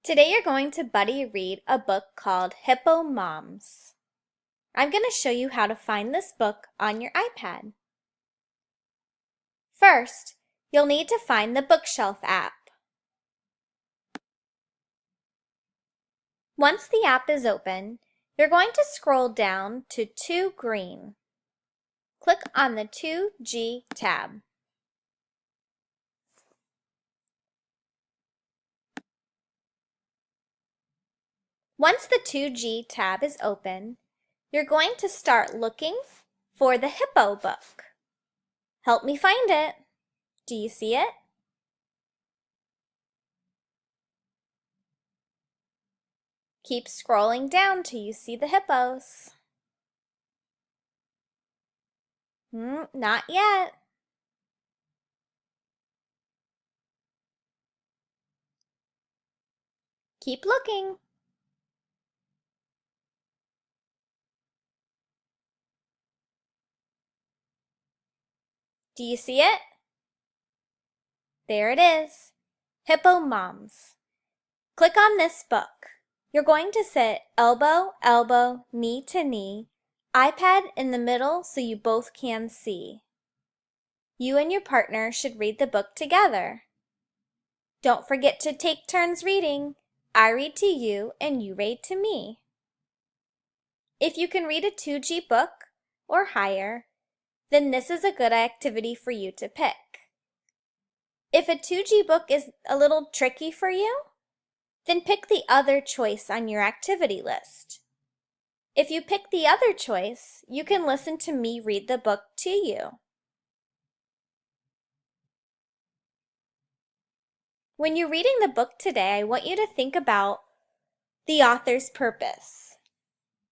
Today you're going to buddy read a book called Hippo Moms. I'm going to show you how to find this book on your iPad. First, you'll need to find the Bookshelf app. Once the app is open, you're going to scroll down to 2 green. Click on the 2G tab. Once the 2G tab is open, you're going to start looking for the Hippo book. Help me find it. Do you see it? Keep scrolling down till you see the hippos. Not yet. Keep looking. Do you see it? There it is. Hippo Moms. Click on this book. You're going to sit elbow, elbow, knee to knee, iPad in the middle so you both can see. You and your partner should read the book together. Don't forget to take turns reading. I read to you and you read to me. If you can read a 2G book or higher, then this is a good activity for you to pick. If a 2G book is a little tricky for you, then pick the other choice on your activity list. If you pick the other choice, you can listen to me read the book to you. When you're reading the book today, I want you to think about the author's purpose.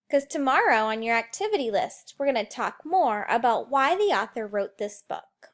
Because tomorrow on your activity list, we're going to talk more about why the author wrote this book.